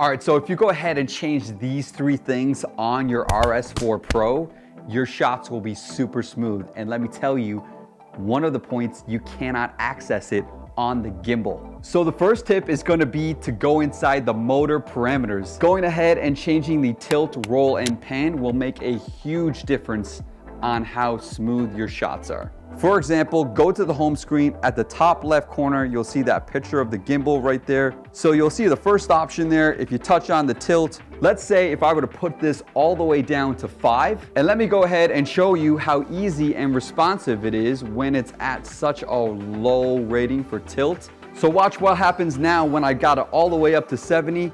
All right, so if you go ahead and change these 3 things on your RS4 Pro, your shots will be super smooth. And let me tell you, one of the points, you cannot access it on the gimbal. So the first tip is going to be to go inside the motor parameters. Going ahead and changing the tilt, roll, and pan will make a huge difference on how smooth your shots are. For example, go to the home screen. At the top left corner, you'll see that picture of the gimbal right there. So you'll see the first option there. If you touch on the tilt, let's say if I were to put this all the way down to 5, and let me go ahead and show you how easy and responsive it is when it's at such a low rating for tilt. So watch what happens now when I got it all the way up to 70.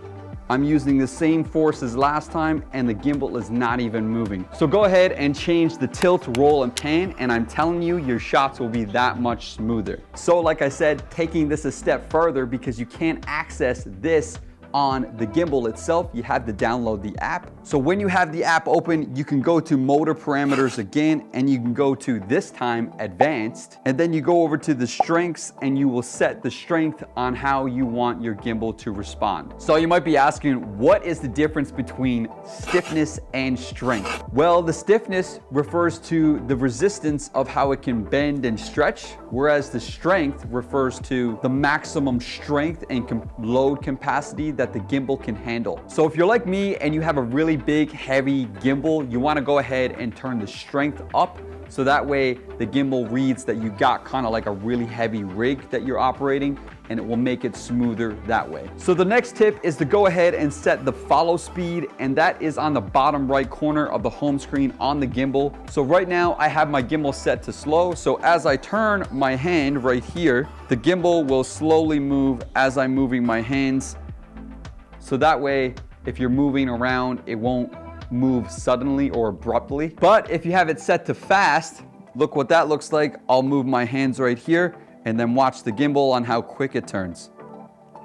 I'm using the same force as last time and the gimbal is not even moving. So go ahead and change the tilt, roll, and pan, and I'm telling you, your shots will be that much smoother. So like I said, taking this a step further, because you can't access this on the gimbal itself, you have to download the app. So when you have the app open, you can go to motor parameters again, and you can go to, this time, advanced, and then you go over to the strengths and you will set the strength on how you want your gimbal to respond. So you might be asking, what is the difference between stiffness and strength? Well, the stiffness refers to the resistance of how it can bend and stretch, whereas the strength refers to the maximum strength and load capacity that the gimbal can handle. So if you're like me and you have a really big, heavy gimbal, you want to go ahead and turn the strength up, so that way the gimbal reads that you got kind of like a really heavy rig that you're operating, and it will make it smoother that way. So the next tip is to go ahead and set the follow speed, and that is on the bottom right corner of the home screen on the gimbal. So right now I have my gimbal set to slow, so as I turn my hand right here, the gimbal will slowly move as I'm moving my hands. So that way, if you're moving around, it won't move suddenly or abruptly. But if you have it set to fast, look what that looks like. I'll move my hands right here and then watch the gimbal on how quick it turns.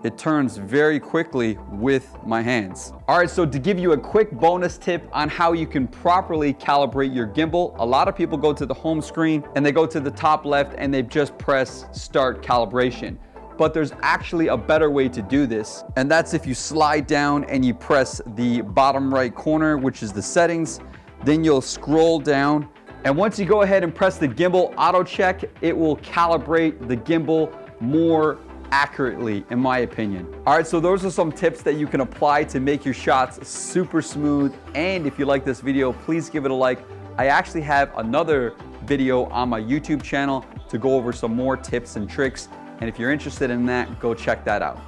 It turns very quickly with my hands. All right, so to give you a quick bonus tip on how you can properly calibrate your gimbal, a lot of people go to the home screen and they go to the top left and they just press start calibration. But there's actually a better way to do this, and that's if you slide down and you press the bottom right corner, which is the settings. Then you'll scroll down, and once you go ahead and press the gimbal auto check, it will calibrate the gimbal more accurately, in my opinion. All right, so those are some tips that you can apply to make your shots super smooth. And if you like this video, please give it a like. I actually have another video on my YouTube channel to go over some more tips and tricks. And if you're interested in that, go check that out.